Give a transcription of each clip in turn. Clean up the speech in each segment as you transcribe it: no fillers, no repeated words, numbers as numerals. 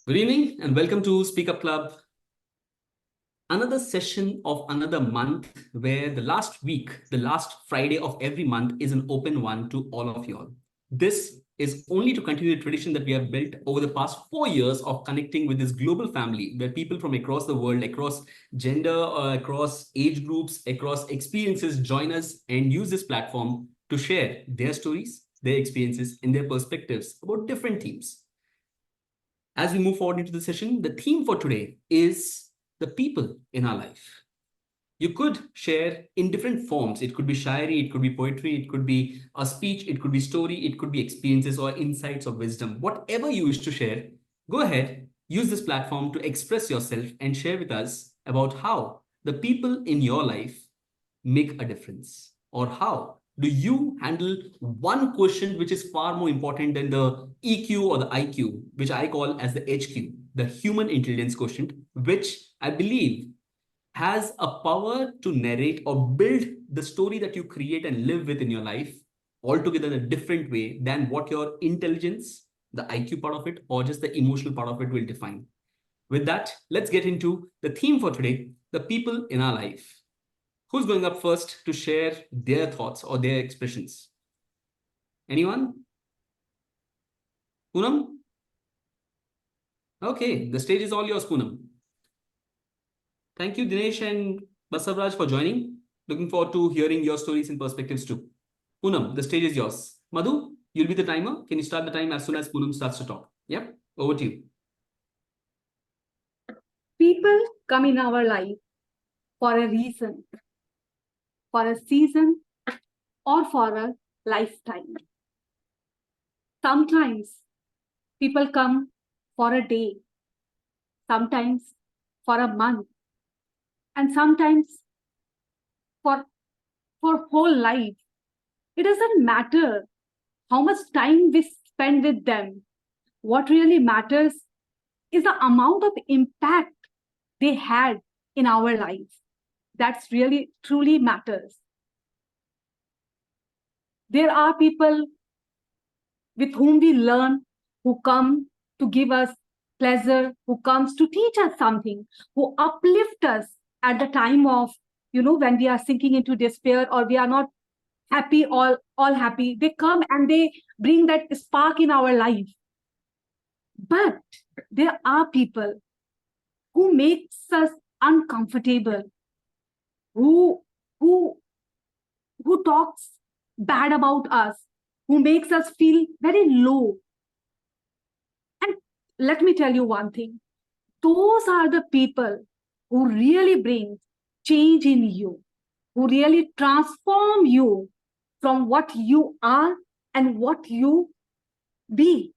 Good evening and welcome to Speak Up Club. Another session of another month where the last week, the last Friday of every month is an open one to all of you all. This is only to continue the tradition that we have built over the past 4 years of connecting with this global family where people from across the world, across gender, across age groups, across experiences join us and use this platform to share their stories, their experiences, and their perspectives about different themes. As we move forward into the session, the theme for today is the people in our life. You could share in different forms. It could be shairi, it could be poetry, it could be a speech, it could be story, it could be experiences or insights or wisdom. Whatever you wish to share, go ahead, use this platform to express yourself and share with us about how the people in your life make a difference, or how do you handle one question which is far more important than the EQ or the IQ, which I call as the HQ, the human intelligence quotient, which I believe has a power to narrate or build the story that you create and live with in your life altogether in a different way than what your intelligence, the IQ part of it, or just the emotional part of it will define. With that, let's get into the theme for today, the people in our life. Who's going up first to share their thoughts or their expressions? Anyone? Poonam? Okay, the stage is all yours, Poonam. Thank you, Dinesh and Basavraj, for joining. Looking forward to hearing your stories and perspectives too. Poonam, the stage is yours. Madhu, you'll be the timer. Can you start the time as soon as Poonam starts to talk? Yep, over to you. People come in our life for a reason, for a season, or for a lifetime. Sometimes people come for a day, sometimes for a month, and sometimes for, for whole life. It doesn't matter how much time we spend with them. What really matters is the amount of impact they had in our lives. That's really truly matters. There are people with whom we learn, who come to give us pleasure, who comes to teach us something, who uplift us at the time of, when we are sinking into despair or we are not happy, all happy. They come and they bring that spark in our life. But there are people who makes us uncomfortable, who who who talks bad about us, who makes us feel very low. And let me tell you one thing, those are the people who really bring change in you, who really transform you from what you are and what you be.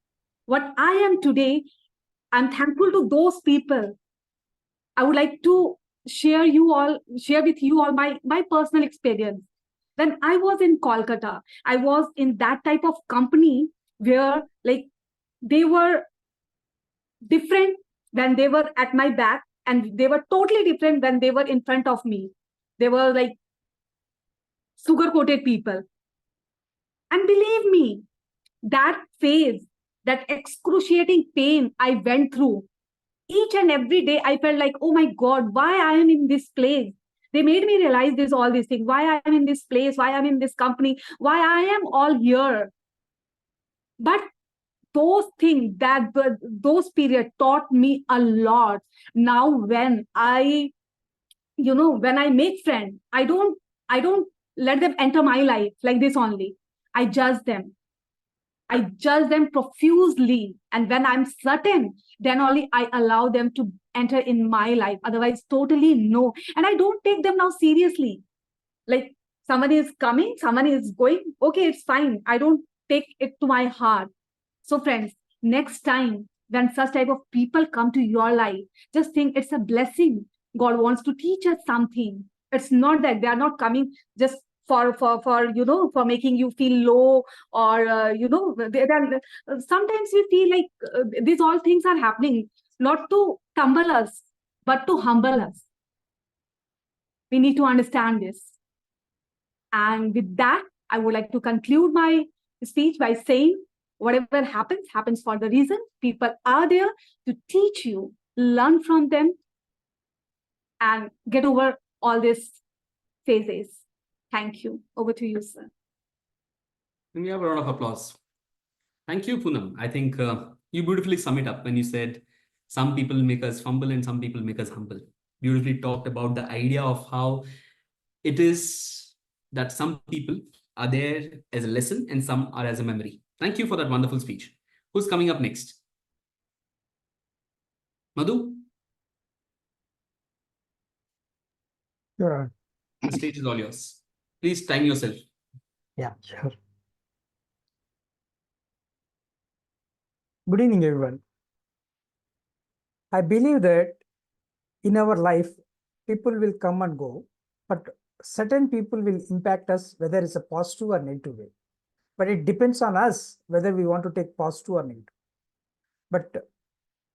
What I am today, I'm thankful to those people. I would like to share with you all my personal experience. When I was in Kolkata, I was in that type of company where like they were different when they were at my back, and they were totally different when they were in front of me. They were like sugar coated people. And believe me, that phase, that excruciating pain I went through, each and every day I felt like, oh my God, why I am in this place? They made me realize this, all these things, why I am in this place, why I'm in this company, why I am all here. But those things, those periods taught me a lot. Now when when I make friends, I don't let them enter my life like this only. I judge them. I judge them profusely. And when I'm certain, then only I allow them to enter in my life. Otherwise, totally no. And I don't take them now seriously. Like someone is coming, someone is going, okay, it's fine. I don't take it to my heart. So, friends, next time when such type of people come to your life, just think it's a blessing. God wants to teach us something. It's not that they are not coming just for making you feel low, or sometimes we feel like these all things are happening not to tumble us but to humble us. We need to understand this. And with that, I would like to conclude my speech by saying whatever happens for the reason. People are there to teach you, learn from them, and get over all these phases. Thank you. Over to you, sir. And we have a round of applause. Thank you, Poonam. I think you beautifully sum it up when you said some people make us fumble and some people make us humble. Beautifully talked about the idea of how it is that some people are there as a lesson and some are as a memory. Thank you for that wonderful speech. Who's coming up next? Madhu? Sure. The stage is all yours. Please time yourself. Yeah, sure. Good evening, everyone. I believe that in our life, people will come and go, but certain people will impact us, whether it's a positive or negative way. But it depends on us whether we want to take positive or negative. But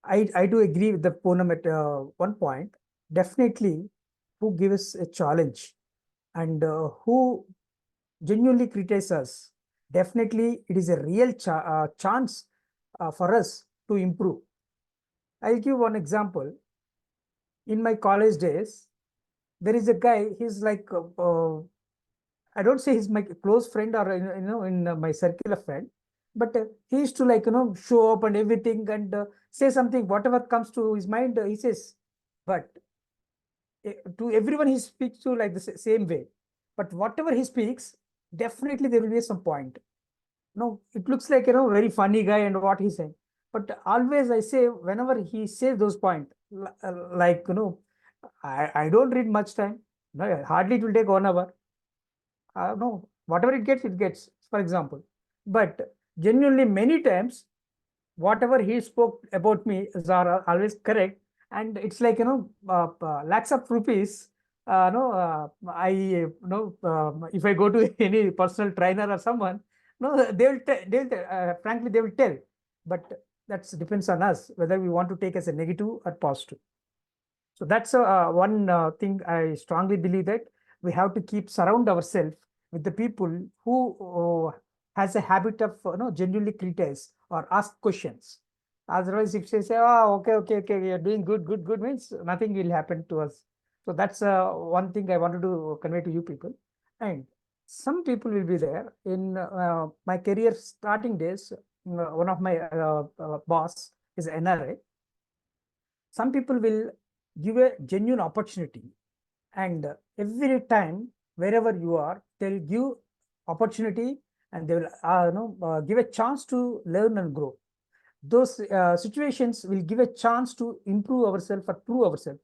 I do agree with the Poonam at one point. Definitely, who gives us a challenge and who genuinely criticize us, definitely it is a real chance for us to improve. I'll give one example. In my college days, there is a guy, he's like, I don't say he's my close friend or, in my circle of friend, but he used to like, show up and everything and say something, whatever comes to his mind, he says, but to everyone he speaks to like the same way. But whatever he speaks, definitely there will be some point. No, it looks like, very funny guy and what he's saying. But always I say, whenever he says those points, like, I don't read much time. No, hardly it will take 1 hour. No, whatever it gets, for example. But genuinely, many times, whatever he spoke about me is always correct. And it's like, lakhs of rupees. No, if I go to any personal trainer or someone, no, frankly, they will tell. But that depends on us whether we want to take as a negative or positive. So that's one thing I strongly believe, that we have to keep surround ourselves with the people who has a habit of genuinely criticize or ask questions. Otherwise, if they say, "Oh, okay, we are doing good," means nothing will happen to us. So that's one thing I wanted to convey to you people. And some people will be there in my career starting days. One of my boss is NRA. Some people will give a genuine opportunity, and every time wherever you are, they'll give opportunity and they will give a chance to learn and grow. Those situations will give a chance to improve ourselves or prove ourselves.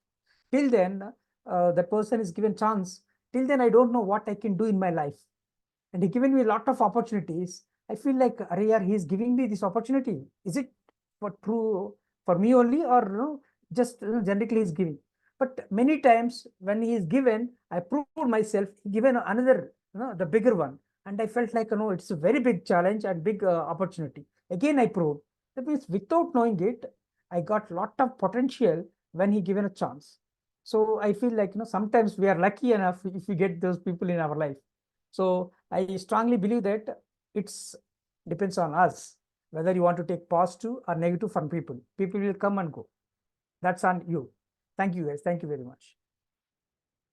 Till then, the person is given chance. Till then, I don't know what I can do in my life, and he given me a lot of opportunities. I feel like, Arya, he is giving me this opportunity. Is it for true for me only, or just generically he's giving? But many times when he is given, I proved myself, given another, the bigger one. And I felt like, it's a very big challenge and big opportunity. Again, I proved. That means without knowing it, I got lot of potential when he given a chance. So I feel like, sometimes we are lucky enough if we get those people in our life. So I strongly believe that it's depends on us whether you want to take positive or negative from people. People will come and go. That's on you. Thank you, guys. Thank you very much.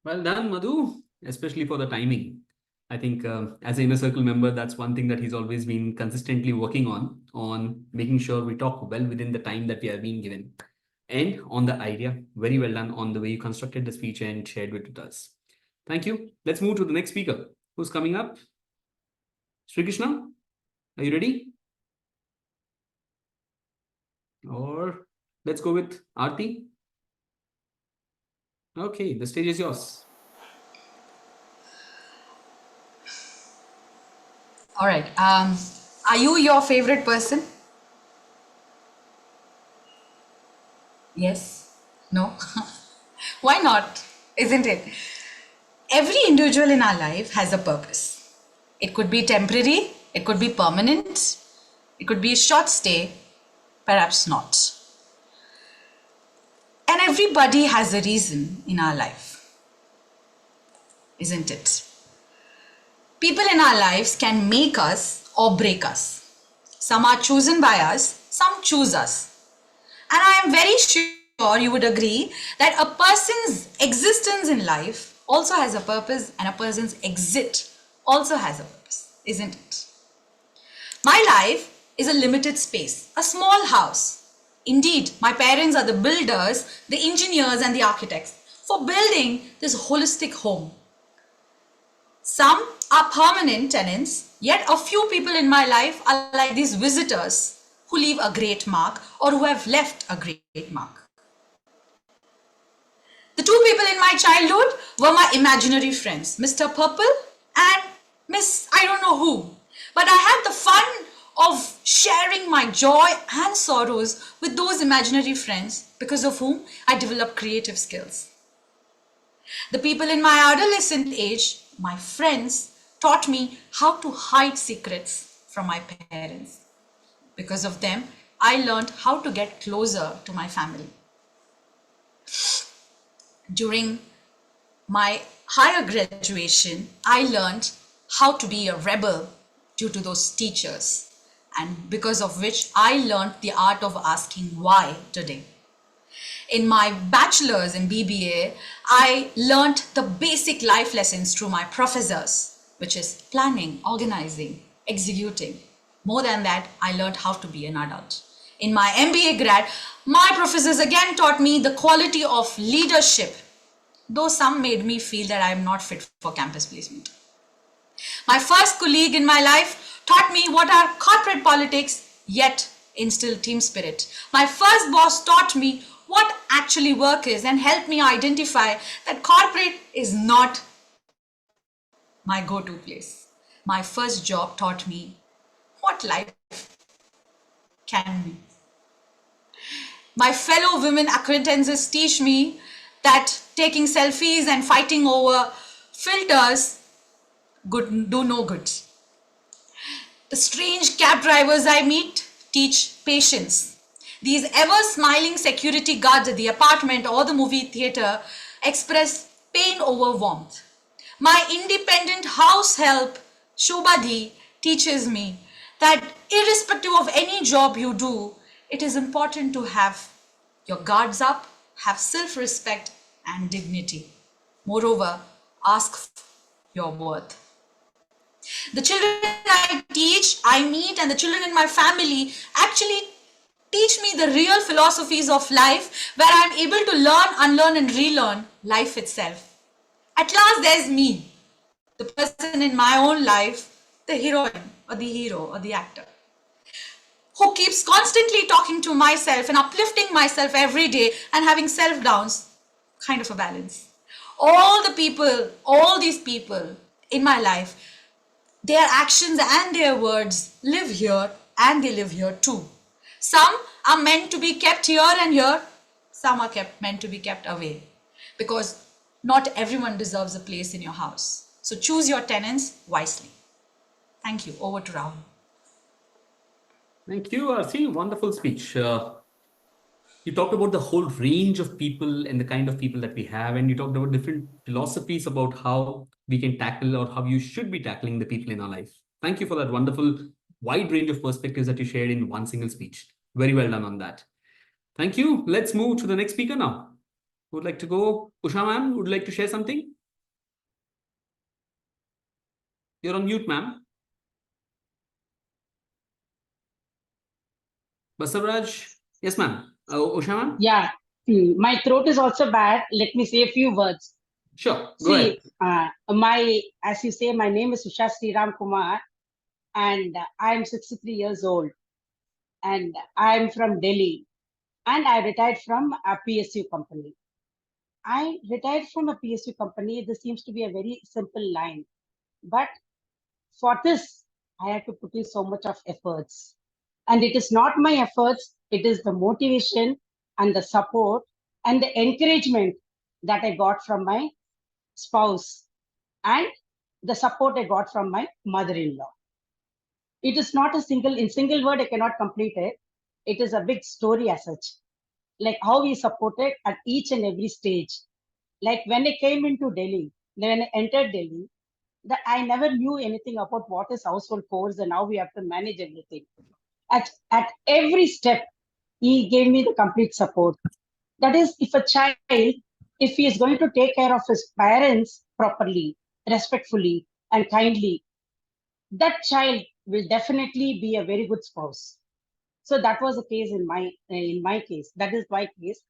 Well done, Madhu, especially for the timing. I think as an inner circle member, that's one thing that he's always been consistently working on making sure we talk well within the time that we are being given. And on the idea, very well done on the way you constructed the speech and shared it with us. Thank you. Let's move to the next speaker. Who's coming up? Sri Krishna, are you ready? Or let's go with Aarti. Okay, the stage is yours. All right. Are you your favorite person? Yes? No? Why not? Isn't it? Every individual in our life has a purpose. It could be temporary, it could be permanent, it could be a short stay, perhaps not. And everybody has a reason in our life, isn't it? People in our lives can make us or break us. Some are chosen by us, some choose us. And I am very sure you would agree that a person's existence in life also has a purpose, and a person's exit also has a purpose, isn't it? My life is a limited space, a small house. Indeed, my parents are the builders, the engineers, and the architects for building this holistic home. Some are permanent tenants, yet a few people in my life are like these visitors who leave a great mark or who have left a great mark. The two people in my childhood were my imaginary friends, Mr. Purple and Miss I don't know who. But I had the fun of sharing my joy and sorrows with those imaginary friends because of whom I developed creative skills. The people in my adolescent age, my friends, taught me how to hide secrets from my parents. Because of them, I learned how to get closer to my family. During my higher graduation, I learned how to be a rebel due to those teachers, and because of which I learned the art of asking why today. In my bachelor's in BBA, I learned the basic life lessons through my professors, which is planning, organizing, executing. More than that, I learned how to be an adult. In my MBA grad, my professors again taught me the quality of leadership, though some made me feel that I am not fit for campus placement. My first colleague in my life taught me what are corporate politics, yet instilled team spirit. My first boss taught me what actually work is and helped me identify that corporate is not my go-to place. My first job taught me what life can be. My fellow women acquaintances teach me that taking selfies and fighting over filters do no good. The strange cab drivers I meet teach patience. These ever-smiling security guards at the apartment or the movie theater express pain over warmth. My independent house help, Shobhadi, teaches me that irrespective of any job you do, it is important to have your guards up, have self-respect and dignity. Moreover, ask your worth. The children I teach, I meet, and the children in my family actually teach me the real philosophies of life, where I am able to learn, unlearn, and relearn life itself. At last, there's me, the person in my own life, the heroine or the hero or the actor, who keeps constantly talking to myself and uplifting myself every day and having self-downs, kind of a balance. All these people in my life, their actions and their words live here, and they live here too. Some are meant to be kept here and here, some are meant to be kept away, because not everyone deserves a place in your house. So choose your tenants wisely. Thank you. Over to Rahul. Thank you, Arti. Wonderful speech. You talked about the whole range of people and the kind of people that we have, and you talked about different philosophies about how we can tackle or how you should be tackling the people in our life. Thank you for that wonderful wide range of perspectives that you shared in one single speech. Very well done on that. Thank you. Let's move to the next speaker now. Who would like to go? Usha ma'am, would like to share something? You're on mute, ma'am. Basavraj? Yes, ma'am. Usha ma'am? Yeah, my throat is also bad. Let me say a few words. Sure, go ahead. As you say, my name is Usha Sriram Kumar, and I'm 63 years old, and I'm from Delhi, and I retired from a PSU company. I retired from a PSU company. This seems to be a very simple line, but for this, I had to put in so much of efforts. And it is not my efforts, it is the motivation and the support and the encouragement that I got from my spouse and the support I got from my mother-in-law. It is not in single word, I cannot complete it. It is a big story as such, like how we supported at each and every stage. Like when I came into Delhi, when I entered Delhi, that I never knew anything about what is household chores and how we have to manage everything. at every step, he gave me the complete support. That is, if a child, if he is going to take care of his parents properly, respectfully, and kindly, that child will definitely be a very good spouse. So that was the case in my case. That is my case.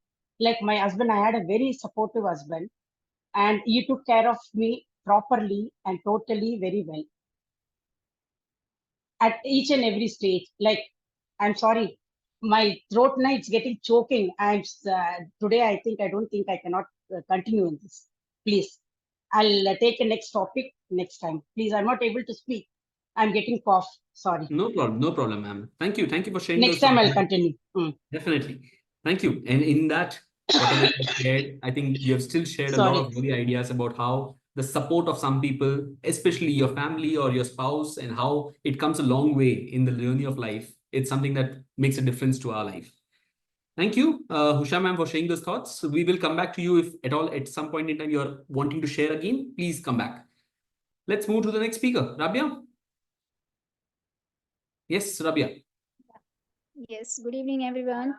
Like my husband, I had a very supportive husband, and he took care of me properly and totally very well at each and every stage. Like, I'm sorry, my throat now it's getting choking. Today. I don't think I cannot continue in this. Please, I'll take a next topic next time. Please, I'm not able to speak. I'm getting cough. Sorry. No problem, ma'am. Thank you for sharing Next those time thoughts. I'll continue. Definitely. Thank you. And in that, whatever you have shared, I think you have still shared a lot Sorry. of really ideas about how the support of some people, especially your family or your spouse, and how it comes a long way in the journey of life. It's something that makes a difference to our life. Thank you, Husha ma'am, for sharing those thoughts. We will come back to you if at all at some point in time you're wanting to share again. Please come back. Let's move to the next speaker. Rabia? Yes, Rabia. Yes, good evening, everyone.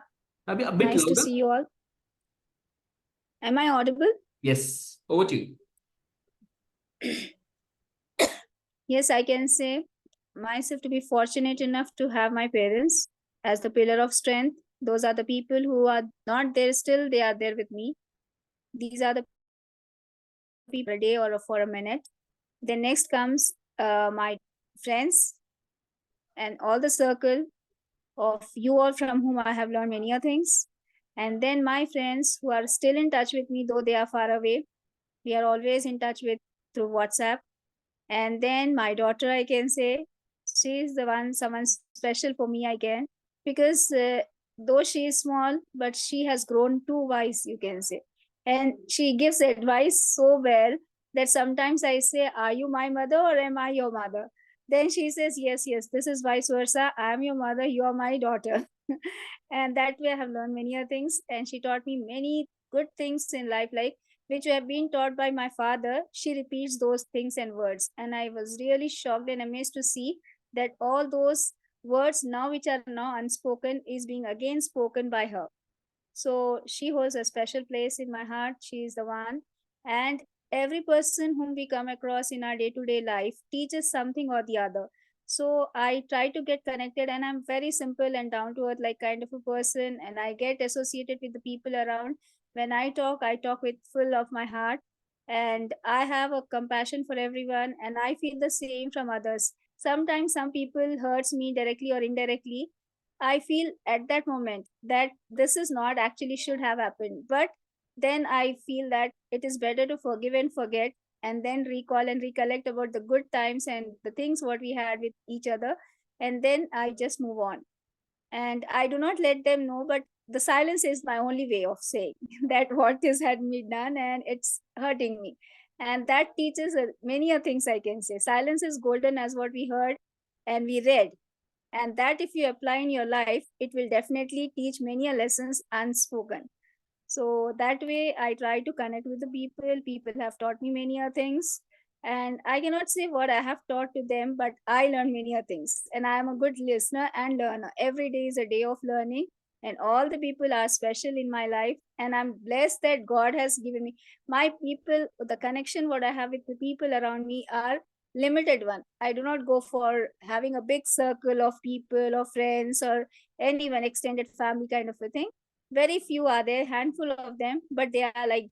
Rabia, a bit Nice to louder. see you all. Am I audible? Yes, over to you. Yes, I can say myself to be fortunate enough to have my parents as the pillar of strength. Those are the people who are not there still, they are there with me. These are the people a day or for a minute. Then next comes my friends and all the circle of you all from whom I have learned many things. And then my friends who are still in touch with me, though they are far away. We are always in touch with through WhatsApp. And then my daughter, I can say, she is the one, someone special for me, I can, because though she is small, but she has grown too wise, you can say. And she gives advice so well that sometimes I say, are you my mother or am I your mother? Then she says, yes, this is vice versa. I am your mother, you are my daughter. And that way I have learned many things. And she taught me many good things in life, like which have been taught by my father. She repeats those things and words. And I was really shocked and amazed to see that all those words now, which are now unspoken, is being again spoken by her. So she holds a special place in my heart. She is the one. And every person whom we come across in our day-to-day life teaches something or the other. So I try to get connected, and I'm very simple and down to earth like kind of a person, and I get associated with the people around. When I talk with full of my heart, and I have a compassion for everyone, and I feel the same from others. Sometimes some people hurts me directly or indirectly. I feel at that moment that this is not actually should have happened. But then I feel that it is better to forgive and forget, and then recall and recollect about the good times and the things what we had with each other. And then I just move on. And I do not let them know, but the silence is my only way of saying that what is had been done and it's hurting me. And that teaches many things, I can say. Silence is golden, as what we heard and we read, and that if you apply in your life, it will definitely teach many lessons unspoken. So that way I try to connect with the people have taught me many things, and I cannot say what I have taught to them, but I learn many things, and I am a good listener and learner. Every day is a day of learning, and all the people are special in my life, and I'm blessed that God has given me my people. The connection what I have with the people around me are limited one. I do not go for having a big circle of people or friends or anyone extended family kind of a thing. Very few are there, handful of them, but they are like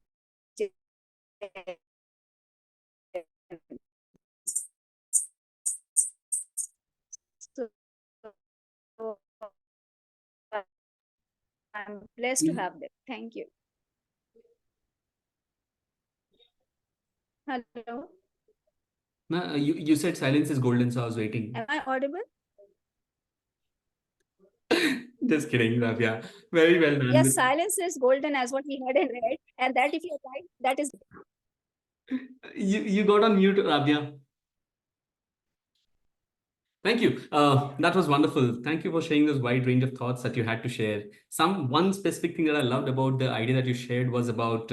so I'm blessed to have them. Thank you. Hello, No, you said silence is golden, so I was waiting. am I audible? Just kidding, Rabia. Very well done. Yes, silence is golden, as what we heard and read, and that if you apply, that is. You got on mute, Rabia. Thank you. That was wonderful. Thank you for sharing this wide range of thoughts that you had to share. One specific thing that I loved about the idea that you shared was about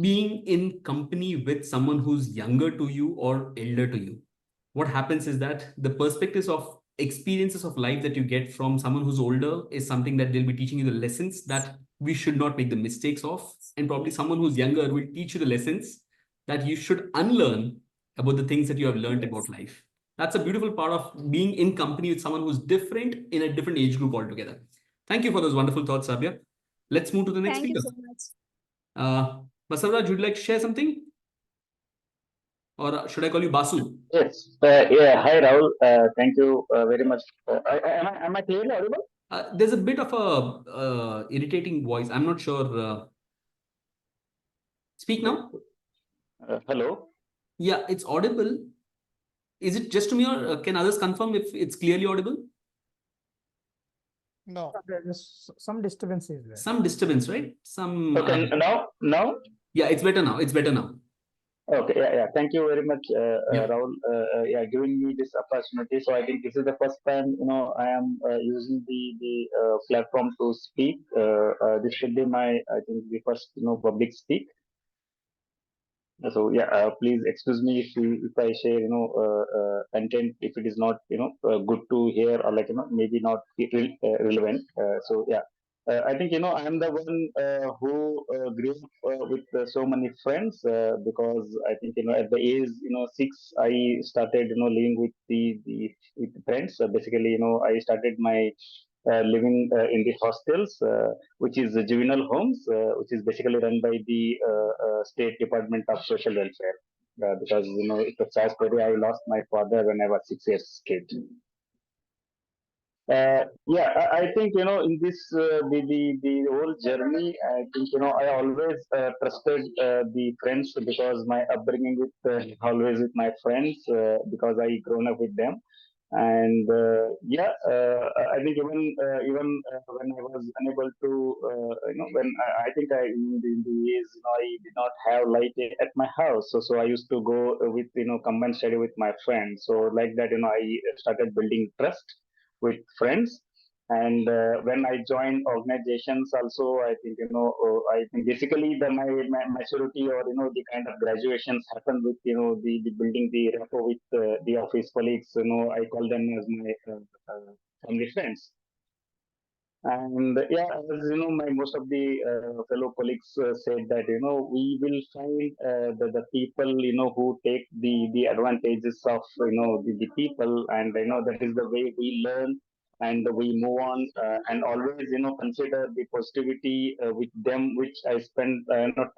being in company with someone who's younger to you or elder to you. What happens is that the perspectives of experiences of life that you get from someone who's older is something that they'll be teaching you the lessons that we should not make the mistakes of. And probably someone who's younger will teach you the lessons that you should unlearn about the things that you have learned about life. That's a beautiful part of being in company with someone who's different in a different age group altogether. Thank you for those wonderful thoughts, Sabia. Let's move to the next Thank you speaker. so much. Basavaraj, would you like to share something? Or should I call you Basu? Yes. Yeah. Hi, Rahul. Thank you very much. Am I clearly audible? There's a bit of a irritating voice. I'm not sure. Speak now. Hello. Yeah, it's audible. Is it just to me, or can others confirm if it's clearly audible? No. There's some disturbance is there. Some disturbance, right? Some. Okay. Now. Yeah, it's better now. It's better now. Okay. Yeah. Thank you very much, Rahul. Yeah, giving me this opportunity. So I think this is the first time I am using the platform to speak. This should be my the first public speak. So yeah, please excuse me if I share content if it is not good to hear, or maybe not relevant. So yeah, I think I am the one who grew up with so many friends, because I think at the age 6 I started living with the with friends. Basically I started my living in the hostels, which is the juvenile homes, which is basically run by the State Department of Social Welfare. Because it's a sad story. I lost my father when I was 6 years kid. Yeah, I think in this the whole journey, I think I always trusted the friends, because my upbringing with always with my friends, because I grown up with them. And yeah, I think even when I was unable to when I think I in the years I did not have light at my house, so I used to go with combined study with my friends. So like that I started building trust with friends. And when I joined organizations also, I think I think basically my maturity, or the kind of graduations happened with the building the rapport with the office colleagues. I call them as my family friends. And yeah, as my most of the fellow colleagues said that we will find the people who take the advantages of the people, and that is the way we learn and we move on, and always consider the positivity with them, which I spend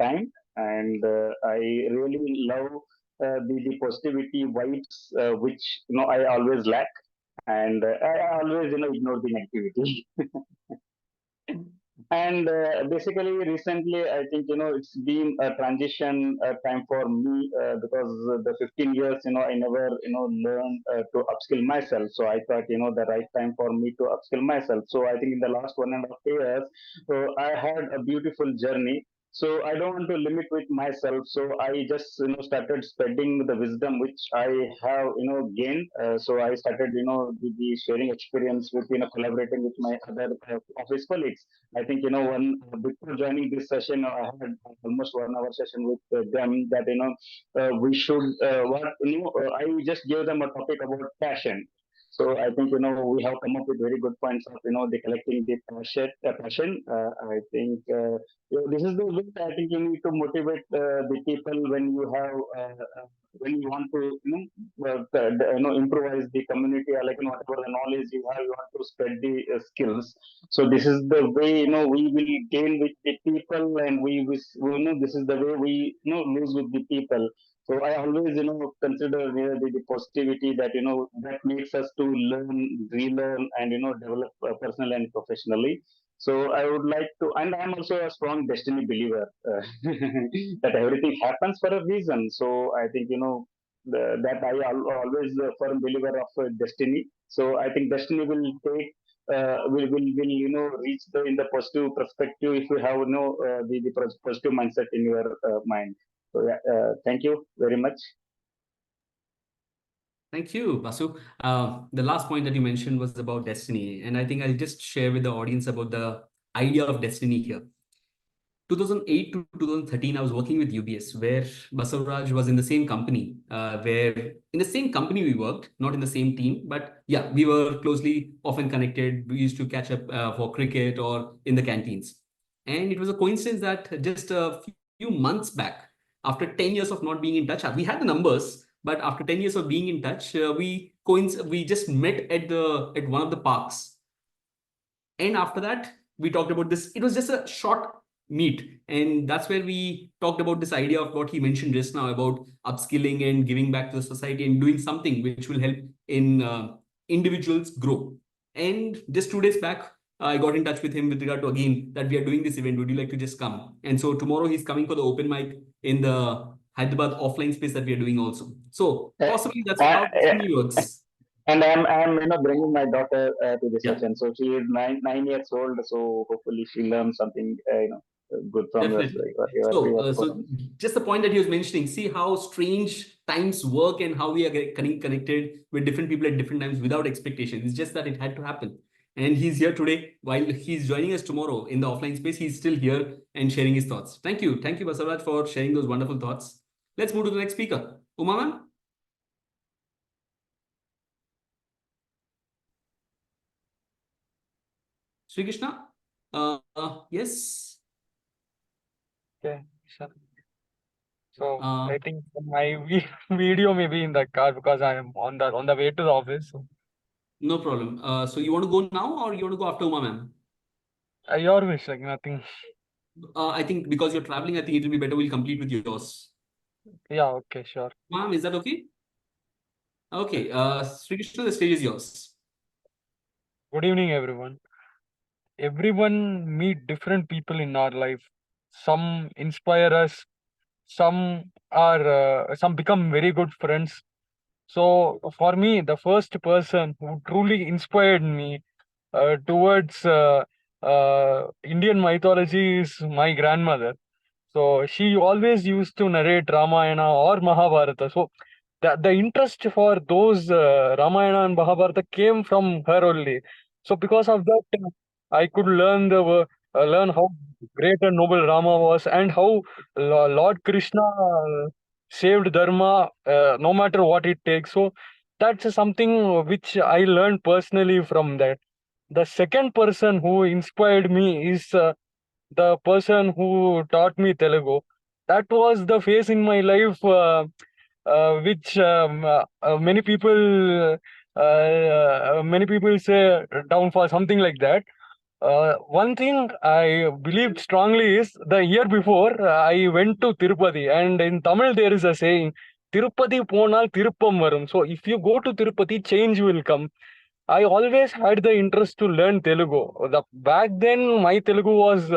time. And I really love the positivity vibes, which I always lack. And I always ignore the negativity. And basically, recently, I think it's been a transition time for me, because the 15 years, I never learned to upskill myself. So I thought the right time for me to upskill myself. So I think in the last 1.5 years, I had a beautiful journey. So I don't want to limit with myself. So I just started spreading the wisdom which I have gained. So I started the sharing experience with collaborating with my other office colleagues. I think one before joining this session, I had almost 1 hour session with them, that we should what I just gave them a topic about passion. So I think we have come up with very good points of the collecting the passion. I think this is the way I think you need to motivate the people when you have when you want to improvise the community, or whatever the knowledge you have, you want to spread the skills. So this is the way we will gain with the people, and we know this is the way we lose with the people. So I always consider the positivity that that makes us to learn, relearn, and develop personally and professionally. So I would like to, and I'm also a strong destiny believer, that everything happens for a reason. So I think that I always a firm believer of destiny. So I think destiny will take will reach in the positive perspective if you have the positive mindset in your mind. So yeah, thank you very much. Thank you, Basu. The last point that you mentioned was about destiny. And I think I'll just share with the audience about the idea of destiny here. 2008 to 2013, I was working with UBS, where Basavaraj was in the same company, we worked, not in the same team, but yeah, we were closely often connected. We used to catch up for cricket or in the canteens. And it was a coincidence that just a few months back, after 10 years of not being in touch, we had the numbers, but after 10 years of being in touch, we just met at one of the parks. And after that, we talked about this. It was just a short meet. And that's where we talked about this idea of what he mentioned just now about upskilling and giving back to the society and doing something which will help in individuals grow. And just 2 days back, I got in touch with him with regard to again that we are doing this event. Would you like to just come? And so tomorrow he's coming for the open mic in the Hyderabad offline space that we are doing also. So possibly that's how it works. And I'm bringing my daughter to the Yeah. session. So she is 9 years old. So hopefully she learns something good from Definitely. your So just the point that he was mentioning, see how strange times work and how we are getting connected with different people at different times without expectation. It's just that it had to happen. And he's here today. While he's joining us tomorrow in the offline space, he's still here and sharing his thoughts. Thank you. Thank you, Basavaraj, for sharing those wonderful thoughts. Let's move to the next speaker. Uma ma'am? Sri Krishna? Yes. Okay, sure. So Uh, I think my video may be in the car because I am on the way to the office. So, no problem. So you want to go now or you want to go after Uma ma'am? your wish, like nothing. I think because you're traveling, I think it will be better we'll complete with yours. Yeah, okay, sure. Ma'am, is that okay? Okay, Sri Krishna, the stage is yours. Good evening, everyone. Everyone meet different people in our life. Some inspire us. Some become very good friends. So for me, the first person who truly inspired me towards Indian mythology is my grandmother. So she always used to narrate Ramayana or Mahabharata. So the interest for those Ramayana and Mahabharata came from her only. So because of that, I could learn how great and noble Rama was and how Lord Krishna saved Dharma no matter what it takes. So that's something which I learned personally from that. The second person who inspired me is the person who taught me Telugu. That was the phase in my life which many people say downfall, something like that. One thing I believed strongly is the year before I went to Tirupati, and in Tamil there is a saying, Tirupati ponal Tiruppam varum. So if you go to Tirupati, change will come. I always had the interest to learn Telugu. Back then, my Telugu was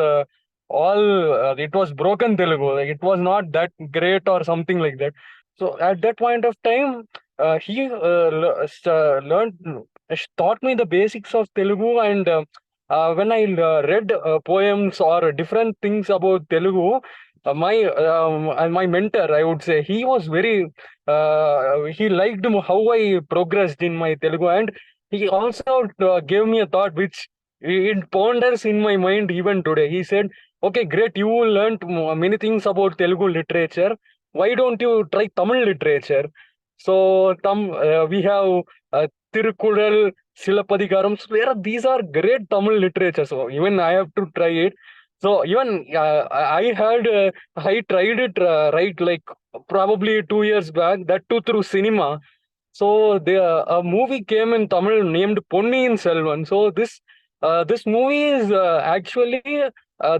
it was broken Telugu. Like, it was not that great or something like that. So at that point of time, he taught me the basics of Telugu, and when I read poems or different things about Telugu, my mentor, I would say, he was he liked how I progressed in my Telugu, and he also gave me a thought which it ponders in my mind even today. He said, okay, great, you learned many things about Telugu literature. Why don't you try Tamil literature? So we have Tirukural, Silapadikaram. So these are great Tamil literature. So even I have to try it. So even I tried it right like probably 2 years back, that too through cinema. So a movie came in Tamil named Ponniyin Selvan. So this movie is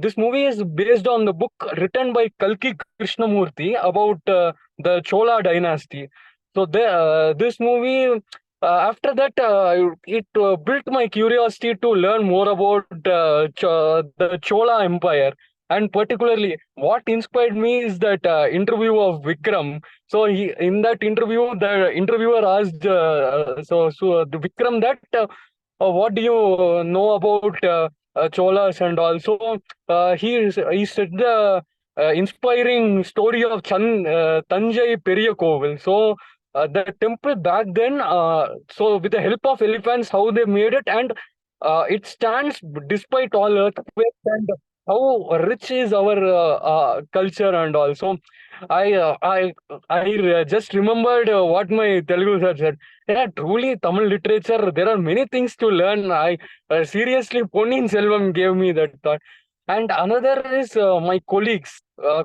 this movie is based on the book written by Kalki Krishnamurti about the Chola dynasty. So this movie, after that, it built my curiosity to learn more about the Chola Empire. And particularly, what inspired me is that interview of Vikram. So in that interview, the interviewer asked, the Vikram that, what do you know about Cholas and also he said the inspiring story of Tanjai Periya Kovil. So the temple back then, so with the help of elephants, how they made it, and it stands despite all earthquakes and how rich is our culture and all. So I just remembered what my Telugu sir said. Yeah, truly Tamil literature. There are many things to learn. I seriously Ponniyin Selvam gave me that thought. And another is my colleagues.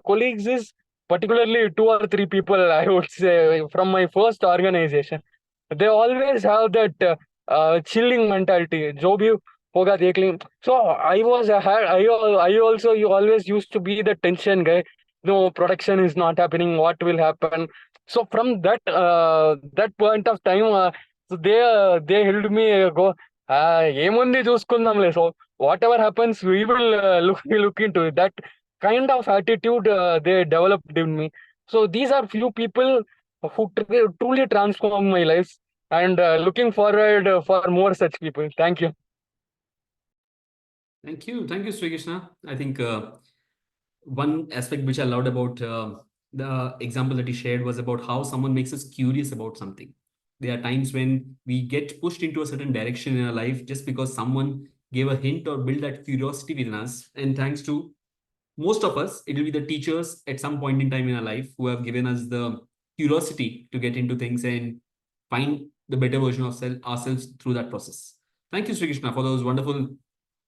Colleagues is particularly 2 or 3 people I would say from my first organization. They always have that chilling mentality. जो भी होगा देख लेंगे. So I also you always used to be the tension guy. No, production is not happening. What will happen? So from that point of time, so they helped me go. ఏముంది చూసుకుందాంలే. So whatever happens, we will look into it. That kind of attitude they developed in me. So these are few people who truly transform my life, and looking forward for more such people. Thank you. Thank you, Sri Krishna. I think one aspect which I loved about the example that he shared was about how someone makes us curious about something. There are times when we get pushed into a certain direction in our life just because someone gave a hint or built that curiosity within us. And thanks to most of us, it will be the teachers at some point in time in our life who have given us the curiosity to get into things and find the better version of ourselves through that process. Thank you, Sri Krishna, for those wonderful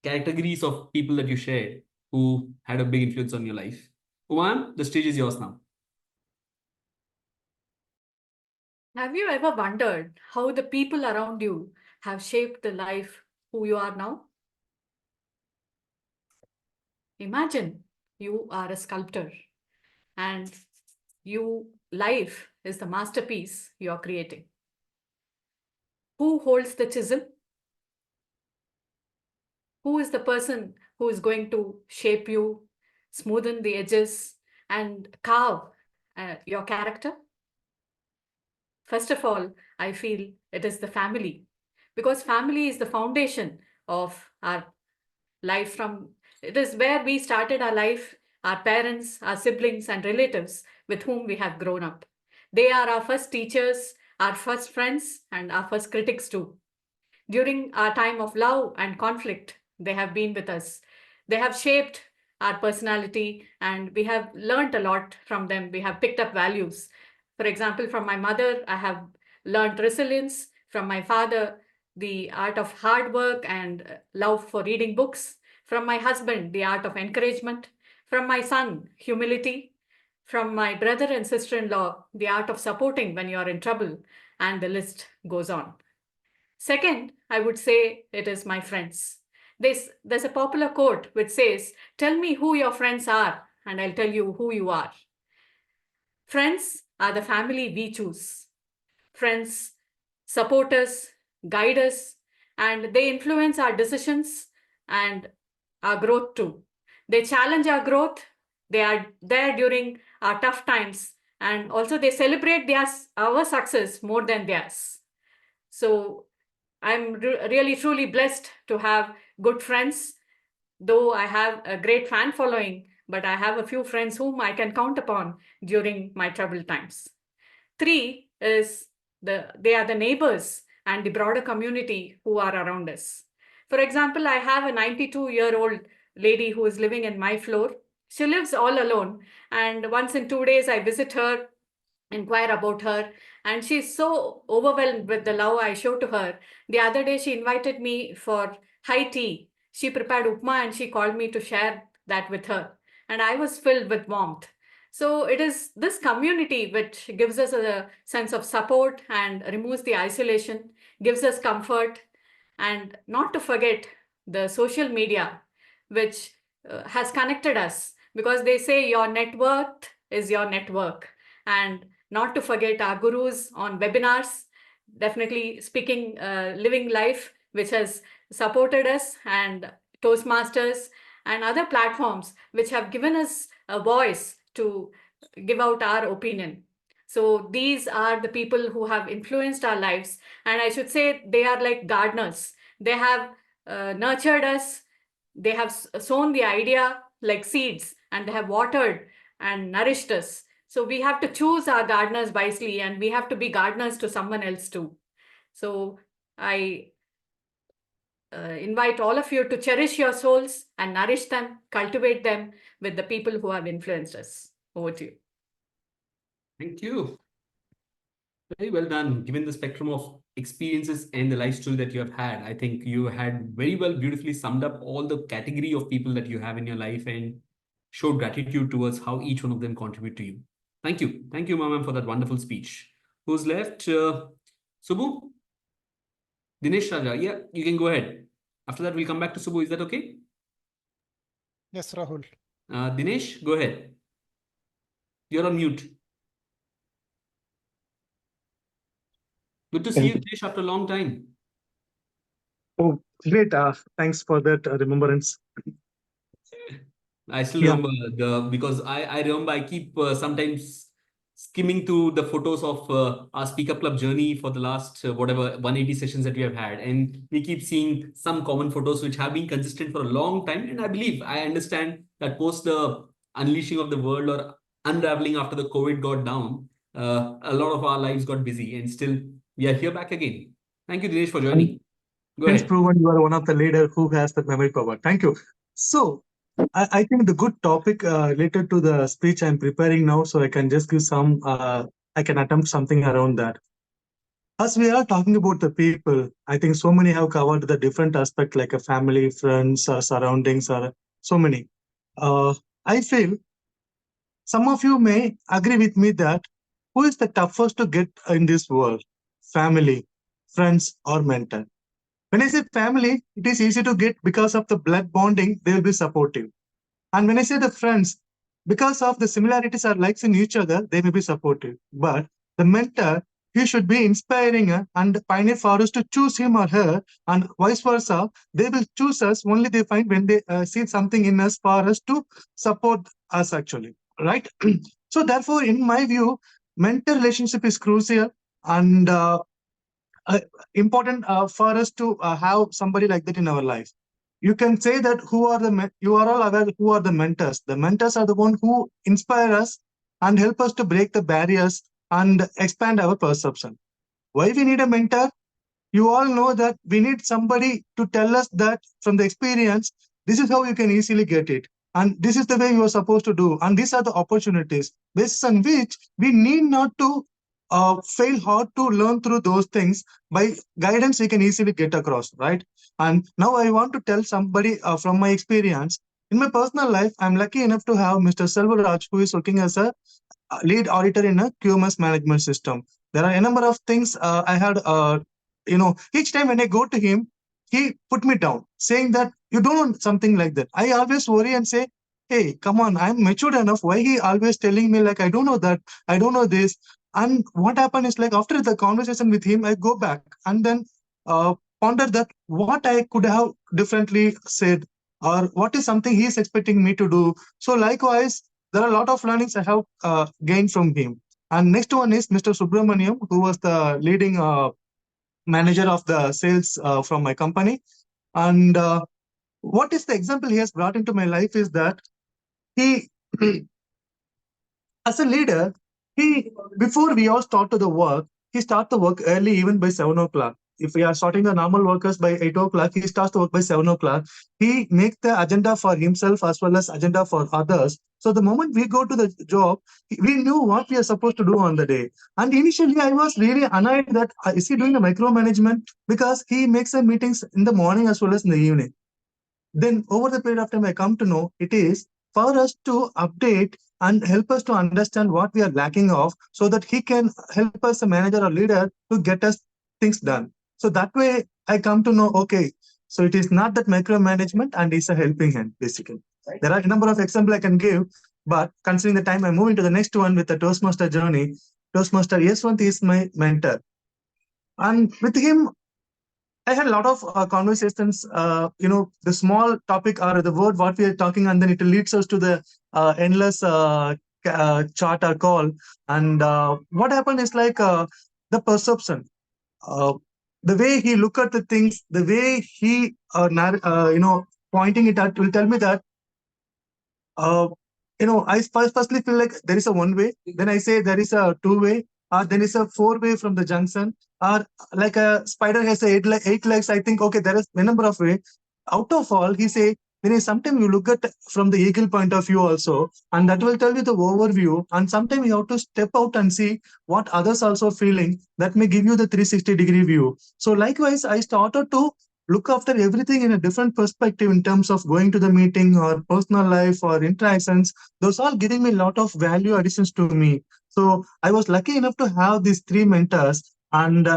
categories of people that you shared who had a big influence on your life. Uman, the stage is yours now. Have you ever wondered how the people around you have shaped the life who you are now? Imagine you are a sculptor and life is the masterpiece you are creating. Who holds the chisel? Who is the person who is going to shape you, smoothen the edges, and carve your character? First of all, I feel it is the family, because family is the foundation of our life. It is where we started our life, our parents, our siblings, and relatives with whom we have grown up. They are our first teachers, our first friends, and our first critics too. During our time of love and conflict, they have been with us. They have shaped our personality, and we have learned a lot from them. We have picked up values. For example, from my mother, I have learned resilience. From my father, the art of hard work and love for reading books. From my husband, the art of encouragement. From my son, humility. From my brother and sister-in-law, the art of supporting when you are in trouble. And the list goes on. Second, I would say it is my friends. There's a popular quote which says, "Tell me who your friends are, and I'll tell you who you are." Friends are the family we choose. Friends support us, guide us, and they influence our decisions and our growth too. They challenge our growth. They are there during our tough times, and also they celebrate our success more than theirs. So I'm really truly blessed to have good friends. Though I have a great fan following, but I have a few friends whom I can count upon during my troubled times. 3 is they are the neighbors and the broader community who are around us. For example, I have a 92-year-old lady who is living in my floor. She lives all alone, and once in 2 days I visit her, inquire about her, and she's so overwhelmed with the love I show to her. The other day she invited me for high tea. She prepared upma and she called me to share that with her, and I was filled with warmth. So it is this community which gives us a sense of support and removes the isolation, gives us comfort. And not to forget the social media, which has connected us, because they say your net worth is your network. And not to forget our gurus on webinars, definitely speaking, living life, which has supported us, and Toastmasters and other platforms which have given us a voice to give out our opinion. So these are the people who have influenced our lives. And I should say they are like gardeners. They have nurtured us. They have sown the idea like seeds, and they have watered and nourished us. So we have to choose our gardeners wisely, and we have to be gardeners to someone else too. So I invite all of you to cherish your souls and nourish them, cultivate them with the people who have influenced us. Over to you. Thank you. Very well done. Given the spectrum of experiences and the life story that you have had, I think you had very well, beautifully summed up all the category of people that you have in your life and showed gratitude towards how each one of them contribute to you. Thank you. Thank you, ma'am, for that wonderful speech. Who's left? Subbu? Dinesh Raja. Yeah, you can go ahead. After that, we'll come back to Subbu. Is that okay? Yes, Rahul. Dinesh, go ahead. You're on mute. Good to see you, Dinesh, after a long time. Oh, great. Thanks for that remembrance. I still Yeah. remember because I remember I keep sometimes skimming through the photos of our Speak Up Club journey for the last whatever 180 sessions that we have had, and we keep seeing some common photos which have been consistent for a long time. And I understand that post the unleashing of the world or unraveling after the COVID got down, a lot of our lives got busy, and still we are here back again. Thank you, Dinesh, for joining. Go Hence ahead. proven you are one of the leader who has the memory power. Thank you. So I think the good topic related to the speech I'm preparing now, so I can just give some, I can attempt something around that. As we are talking about the people, I think so many have covered the different aspect like a family, friends, surroundings, or so many. I feel some of you may agree with me that who is the toughest to get in this world? Family, friends, or mentor? When I say family, it is easy to get because of the blood bonding, they will be supportive. And when I say the friends, because of the similarities or likes in each other, they may be supportive. But the mentor, he should be inspiring and pioneer for us to choose him or her, and vice versa. They will choose us only they find when they see something in us for us to support us actually, right? So therefore, in my view, mentor relationship is crucial and important for us to have somebody like that in our life. You can say that who are the you are all aware who are the mentors. The mentors are the one who inspire us and help us to break the barriers and expand our perception. Why we need a mentor? You all know that we need somebody to tell us that from the experience, this is how you can easily get it. And this is the way you are supposed to do. And these are the opportunities based on which we need not to fail hard to learn through those things. By guidance, we can easily get across, right? And now I want to tell somebody from my experience. In my personal life, I'm lucky enough to have Mr. Selvaraj, who is working as a lead auditor in a QMS management system. There are a number of things I had, each time when I go to him, he put me down, saying that you don't want something like that. I always worry and say, hey, come on, I'm matured enough. Why he always telling me like, I don't know that, I don't know this. And what happened is like after the conversation with him, I go back and then ponder that what I could have differently said or what is something he is expecting me to do. So likewise, there are a lot of learnings I have gained from him. And next one is Mr. Subramaniam, who was the leading manager of the sales from my company. And what is the example he has brought into my life is that he, as a leader, he before we all start to the work, he starts the work early, even by 7 o'clock. If we are starting the normal workers by 8 o'clock, he starts the work by 7 o'clock. He makes the agenda for himself as well as agenda for others. So the moment we go to the job, we knew what we are supposed to do on the day. And initially, I was really annoyed that is he doing the micromanagement because he makes the meetings in the morning as well as in the evening. Then over the period of time, I come to know it is for us to update and help us to understand what we are lacking of so that he can help us, a manager or leader, to get us things done. So that way I come to know, okay, so it is not that micromanagement and it's a helping hand, basically. There are a number of examples I can give, but considering the time, I'm moving to the next one with the Toastmaster journey. Toastmaster Yeswant is my mentor. And with him, I had a lot of conversations, the small topic or the word what we are talking, and then it leads us to the endless chat or call. And what happened is like the perception, the way he look at the things, the way he, pointing it out will tell me that, I firstly feel like there is a one way, then I say there is a two way, then is a four way from the junction, or like a spider has eight legs, I think, okay, there is a number of ways. Out of all, he say, sometimes you look at from the eagle point of view also, and that will tell you the overview. And sometimes you have to step out and see what others also feeling. That may give you the 360-degree view. So likewise, I started to look after everything in a different perspective in terms of going to the meeting or personal life or interactions. Those all giving me a lot of value additions to me. So I was lucky enough to have these three mentors. And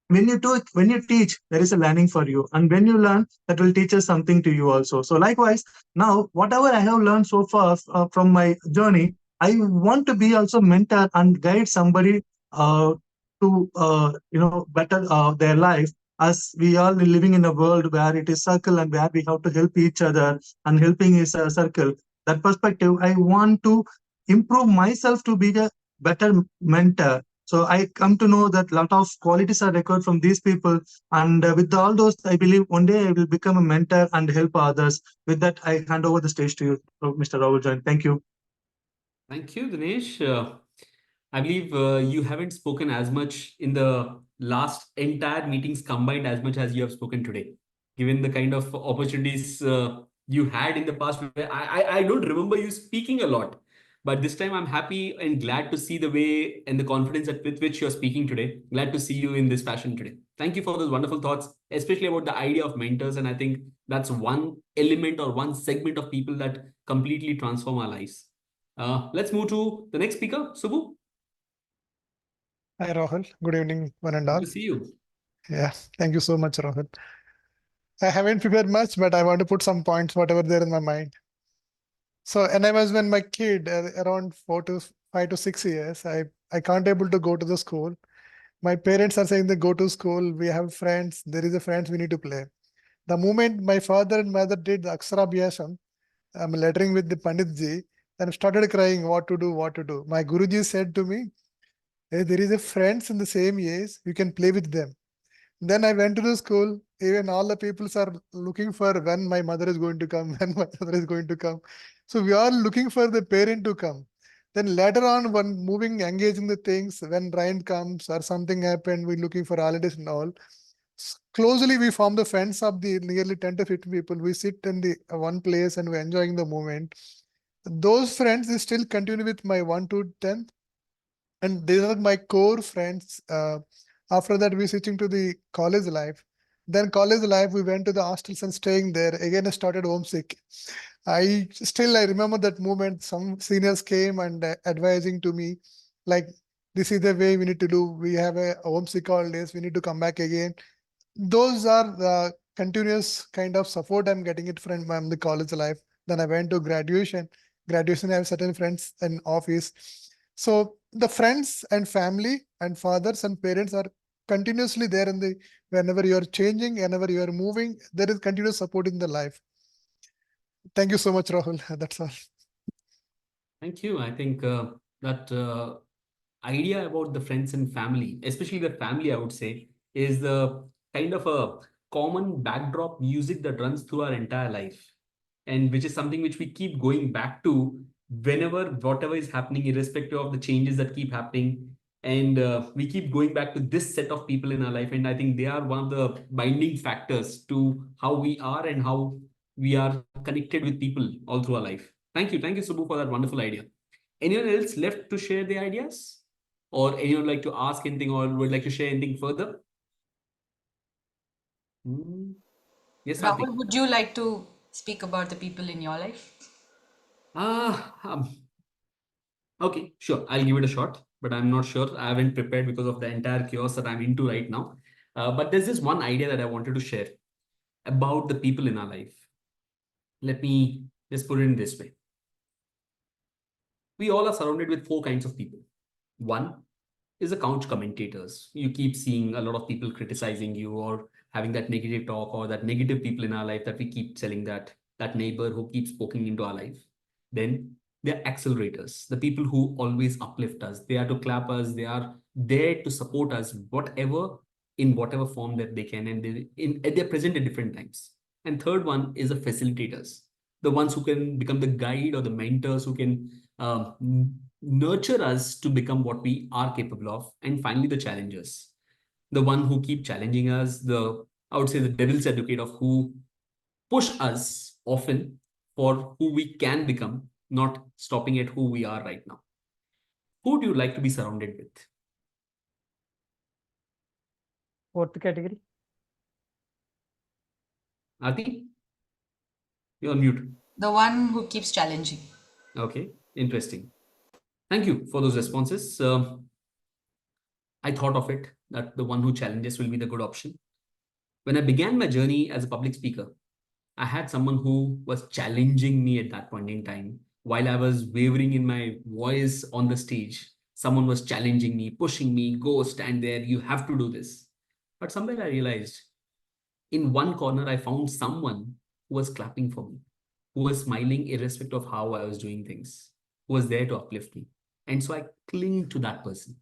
when you teach, there is a learning for you, and when you learn, that will teach us something to you also. So likewise, now whatever I have learned so far from my journey, I want to be also mentor and guide somebody to better their life, as we are living in a world where it is circle and where we have to help each other, and helping is a circle. That perspective, I want to improve myself to be a better mentor. So I come to know that a lot of qualities are required from these people. And with all those, I believe one day I will become a mentor and help others. With that, I hand over the stage to you, Mr. Rahul Jain. Thank you. Thank you, Dinesh. I believe you haven't spoken as much in the last entire meetings combined as much as you have spoken today, given the kind of opportunities you had in the past. I don't remember you speaking a lot, but this time I'm happy and glad to see the way and the confidence with which you're speaking today. Glad to see you in this fashion today. Thank you for those wonderful thoughts, especially about the idea of mentors. And I think that's one element or one segment of people that completely transform our lives. Let's move to the next speaker, Subbu. Hi, Rahul. Good evening, one and Good all. to see you. Yeah, thank you so much, Rahul. I haven't prepared much, but I want to put some points, whatever there in my mind. So, and I was when my kid, around 5 to 6 years, I can't able to go to the school. My parents are saying they go to school. We have friends. There is a friends we need to play. The moment my father and mother did the Akshara Abhyasam, I'm lettering with the Panditji, then I started crying, what to do, what to do. My Guruji said to me, hey, there is a friends in the same age, you can play with them. Then I went to the school. Even all the people are looking for when my mother is going to come, when my mother is going to come. So we are looking for the parent to come. Then later on, when moving, engaging the things, when rain comes or something happened, we're looking for holidays and all. Closely, we form the friends of the nearly 10 to 15 people. We sit in the one place and we're enjoying the moment. Those friends is still continue with my 1 to 10th. And these are my core friends. After that, we switching to the college life. Then college life, we went to the hostels and staying there. Again, I started homesick. I remember that moment. Some seniors came and advising to me, like, this is the way we need to do. We have a homesick holidays. We need to come back again. Those are the continuous kind of support I'm getting it from the college life. Then I went to graduation. Graduation, I have certain friends in office. So the friends and family and fathers and parents are continuously there in the whenever you are changing, whenever you are moving, there is continuous support in the life. Thank you so much, Rahul. That's all. Thank you. I think that idea about the friends and family, especially the family, I would say, is the kind of a common backdrop music that runs through our entire life, and which is something which we keep going back to whenever whatever is happening, irrespective of the changes that keep happening. And we keep going back to this set of people in our life. And I think they are one of the binding factors to how we are and how we are connected with people all through our life. Thank you. Thank you, Subbu, for that wonderful idea. Anyone else left to share the ideas? Or anyone like to ask anything or would like to share anything further? Yes, Hardik. Rahul, would you like to speak about the people in your life? Okay, sure. I'll give it a shot, but I'm not sure. I haven't prepared because of the entire chaos that I'm into right now. But there's this one idea that I wanted to share about the people in our life. Let me just put it in this way. We all are surrounded with four kinds of people. One is the couch commentators. You keep seeing a lot of people criticizing you or having that negative talk or that negative people in our life that we keep telling that neighbor who keeps poking into our life. Then they're accelerators, the people who always uplift us. They are to clap us. They are there to support us, in whatever form that they can, and they're present at different times. And third one is the facilitators, the ones who can become the guide or the mentors who can nurture us to become what we are capable of. And finally, the challengers, the one who keep challenging us, I would say the devil's advocate of who push us often for who we can become, not stopping at who we are right now. Who do you like to be surrounded with? Fourth category. Aarti? You're on mute. The one who keeps challenging. Okay, interesting. Thank you for those responses. I thought of it that the one who challenges will be the good option. When I began my journey as a public speaker, I had someone who was challenging me at that point in time. While I was wavering in my voice on the stage, someone was challenging me, pushing me, go stand there, you have to do this. But somewhere I realized in one corner, I found someone who was clapping for me, who was smiling irrespective of how I was doing things, who was there to uplift me. And so I cling to that person.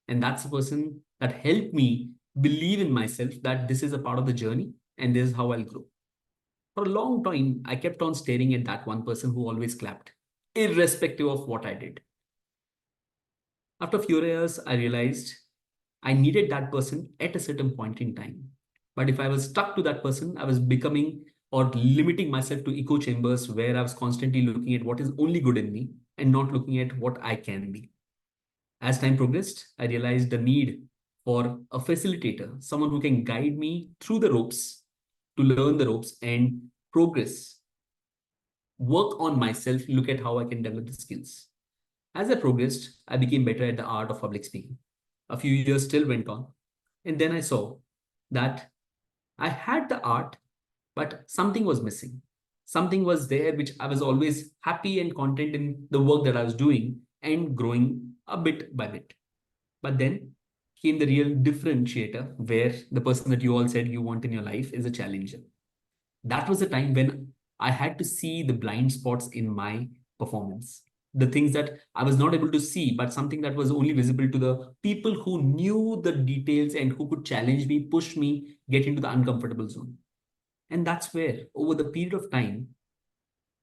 And that's the person that helped me believe in myself that this is a part of the journey and this is how I'll grow. For a long time, I kept on staring at that one person who always clapped, irrespective of what I did. After a few years, I realized I needed that person at a certain point in time. But if I was stuck to that person, I was becoming or limiting myself to echo chambers where I was constantly looking at what is only good in me and not looking at what I can be. As time progressed, I realized the need for a facilitator, someone who can guide me through the ropes, to learn the ropes and progress, work on myself, look at how I can develop the skills. As I progressed, I became better at the art of public speaking. A few years still went on, and then I saw that I had the art, but something was missing. Something was there which I was always happy and content in the work that I was doing and growing a bit by bit. But then came the real differentiator where the person that you all said you want in your life is a challenger. That was the time when I had to see the blind spots in my performance, the things that I was not able to see, but something that was only visible to the people who knew the details and who could challenge me, push me, get into the uncomfortable zone. And that's where, over the period of time,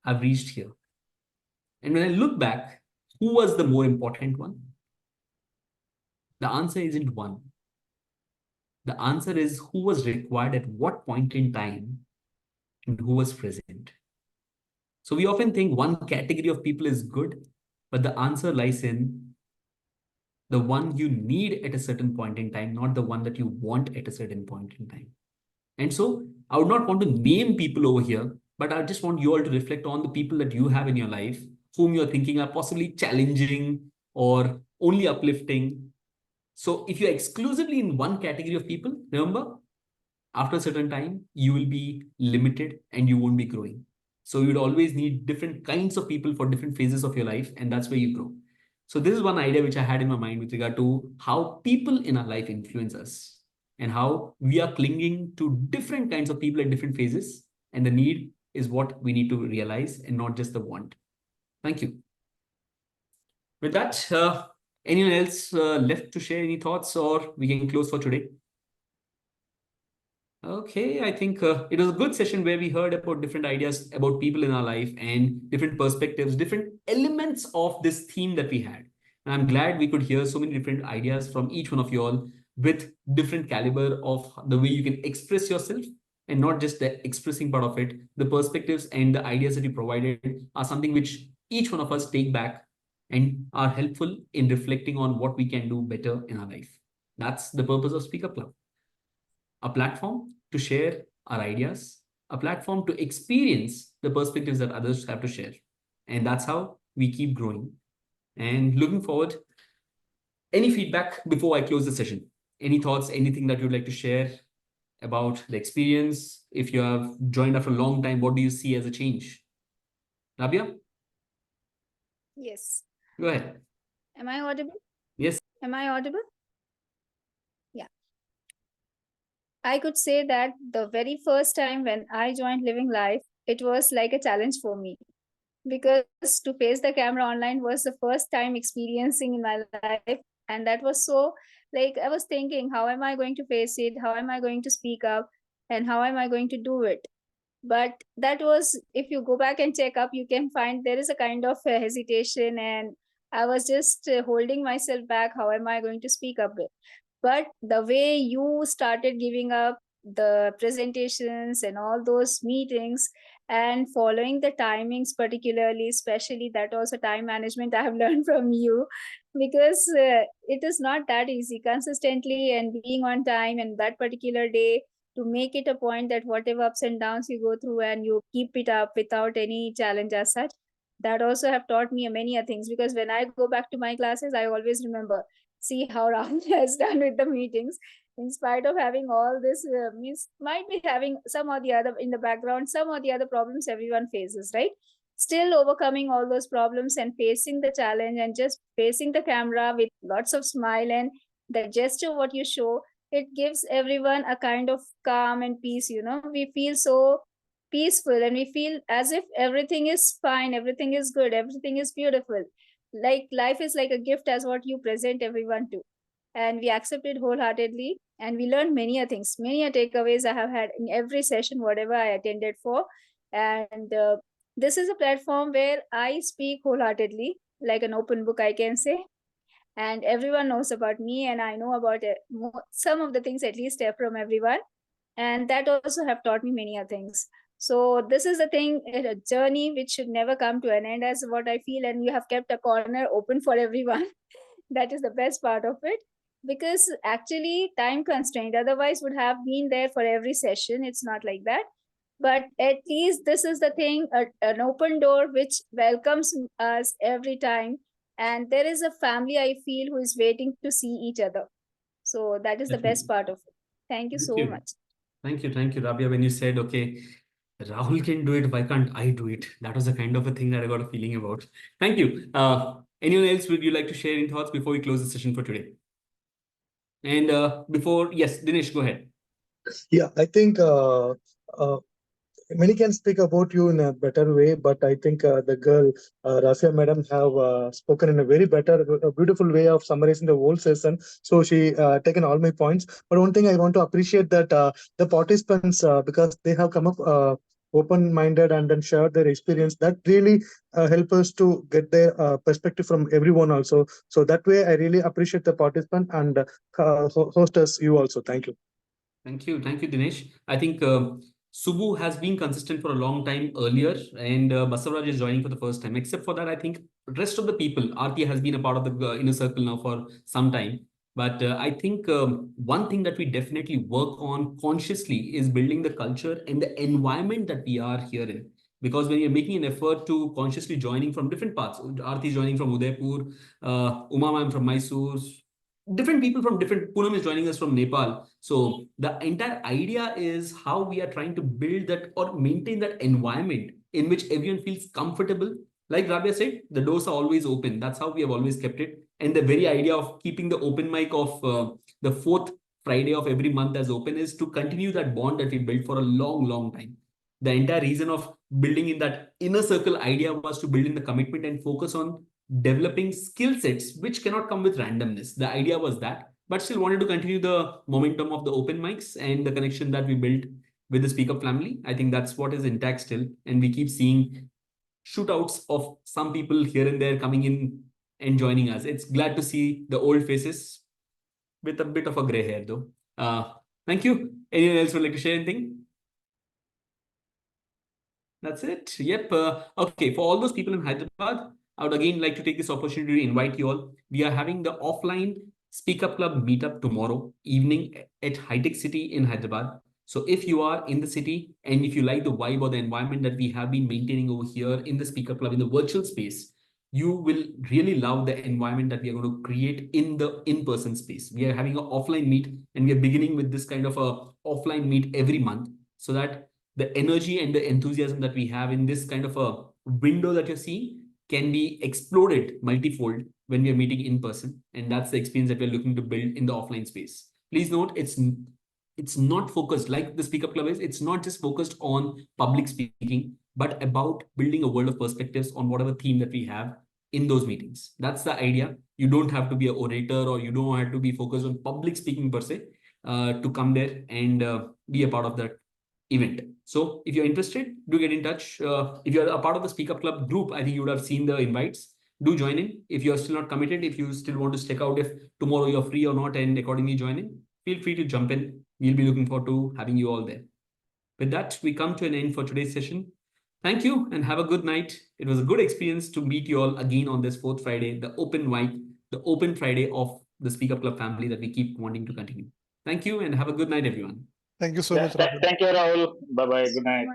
I've reached here. And when I look back, who was the more important one? The answer isn't one. The answer is who was required at what point in time and who was present. So we often think one category of people is good, but the answer lies in the one you need at a certain point in time, not the one that you want at a certain point in time. And so I would not want to name people over here, but I just want you all to reflect on the people that you have in your life, whom you're thinking are possibly challenging or only uplifting. So if you're exclusively in one category of people, remember, after a certain time, you will be limited and you won't be growing. So you would always need different kinds of people for different phases of your life, and that's where you grow. So this is one idea which I had in my mind with regard to how people in our life influence us and how we are clinging to different kinds of people at different phases. And the need is what we need to realize and not just the want. Thank you. With that, anyone else left to share any thoughts, or we can close for today? Okay, I think it was a good session where we heard about different ideas about people in our life and different perspectives, different elements of this theme that we had. And I'm glad we could hear so many different ideas from each one of you all with different caliber of the way you can express yourself, and not just the expressing part of it. The perspectives and the ideas that you provided are something which each one of us take back and are helpful in reflecting on what we can do better in our life. That's the purpose of Speak Up Club. A platform to share our ideas, a platform to experience the perspectives that others have to share. And that's how we keep growing. And looking forward, any feedback before I close the session? Any thoughts, anything that you'd like to share about the experience? If you have joined after a long time, what do you see as a change? Rabia? Yes. Go ahead. Am I audible? Yes. Am I audible? Yeah. I could say that the very first time when I joined Living Life, it was like a challenge for me, because to face the camera online was the first time experiencing in my life. And that was so, like, I was thinking, how am I going to face it? How am I going to speak up? And how am I going to do it? But that was, if you go back and check up, you can find there is a kind of hesitation, and I was just holding myself back. How am I going to speak up? But the way you started giving up the presentations and all those meetings and following the timings, particularly, especially that also time management I have learned from you, because it is not that easy consistently and being on time and that particular day to make it a point that whatever ups and downs you go through and you keep it up without any challenge as such. That also have taught me many a things, because when I go back to my classes, I always remember, see how Rahul has done with the meetings. In spite of having all this, means might be having some or the other in the background, some or the other problems everyone faces, right? Still overcoming all those problems and facing the challenge and just facing the camera with lots of smile and the gesture what you show, it gives everyone a kind of calm and peace. We feel so peaceful and we feel as if everything is fine, everything is good, everything is beautiful, like life is like a gift as what you present everyone to, and we accept it wholeheartedly, and we learn many a things, many a takeaways I have had in every session whatever I attended for. And this is a platform where I speak wholeheartedly, like an open book I can say, and everyone knows about me and I know about it, some of the things at least from everyone, and that also have taught me many a things. So this is a thing, a journey which should never come to an end, as what I feel, and you have kept a corner open for everyone. That is the best part of it, because actually time constraint otherwise would have been there for every session, it's not like that. But at least this is the thing, an open door which welcomes us every time, and there is a family I feel who is waiting to see each other. So that is the best part of it. Thank you so much. Thank you, Rabia. When you said, okay, Rahul can do it, why can't I do it? That was the kind of a thing that I got a feeling about. Thank you. Anyone else, would you like to share any thoughts before we close the session for today? And yes, Dinesh, go ahead. Yeah, I think many can speak about you in a better way, but I think the girl, Rafia madam, have spoken in a very beautiful way of summarizing the whole session. So she taken all my points. But one thing I want to appreciate that the participants, because they have come up open-minded and then shared their experience, that really help us to get their perspective from everyone also. So that way, I really appreciate the participant and hostess you also. Thank you. Thank you, Dinesh. I think Subbu has been consistent for a long time earlier, and Basavaraj is joining for the first time. Except for that, I think rest of the people, Aarti has been a part of the inner circle now for some time. But I think one thing that we definitely work on consciously is building the culture and the environment that we are here in. Because when you're making an effort to consciously joining from different parts, Aarti is joining from Udaipur, Uma ma'am from Mysore, different people from different, Poonam is joining us from Nepal. So the entire idea is how we are trying to build that or maintain that environment in which everyone feels comfortable. Like Rabia said, the doors are always open. That's how we have always kept it. And the very idea of keeping the open mic of the fourth Friday of every month as open is to continue that bond that we built for a long time. The entire reason of building in that inner circle idea was to build in the commitment and focus on developing skill sets which cannot come with randomness. The idea was that, but still wanted to continue the momentum of the open mics and the connection that we built with the Speak Up family. I think that's what is intact still, and we keep seeing shootouts of some people here and there coming in and joining us. It's glad to see the old faces with a bit of a gray hair though. Thank you. Anyone else would like to share anything? That's it. Yep. Okay. For all those people in Hyderabad, I would again like to take this opportunity to invite you all. We are having the offline Speak Up Club meetup tomorrow evening at High Tech City in Hyderabad. So if you are in the city and if you like the vibe or the environment that we have been maintaining over here in the Speak Up Club in the virtual space, you will really love the environment that we are going to create in the in-person space. We are having an offline meet and we are beginning with this kind of a offline meet every month so that the energy and the enthusiasm that we have in this kind of a window that you're seeing can be exploded multifold when we are meeting in person. And that's the experience that we're looking to build in the offline space. Please note, it's not focused like the Speak Up Club is. It's not just focused on public speaking, but about building a world of perspectives on whatever theme that we have in those meetings. That's the idea. You don't have to be an orator or you don't have to be focused on public speaking per se to come there and be a part of that event. So if you're interested, do get in touch. If you're a part of the Speak Up Club group, I think you would have seen the invites. do join in. If you're still not committed, if you still want to stick out, if tomorrow you're free or not, and accordingly join in, feel free to jump in. We'll be looking forward to having you all there. With that, we come to an end for today's session. Thank you and have a good night. It was a good experience to meet you all again on this fourth Friday, the open Friday of the Speak Up Club family that we keep wanting to continue. Thank you and have a good night, everyone. Thank you so much, Rahul. Thank you, Rahul. Bye bye. Good night.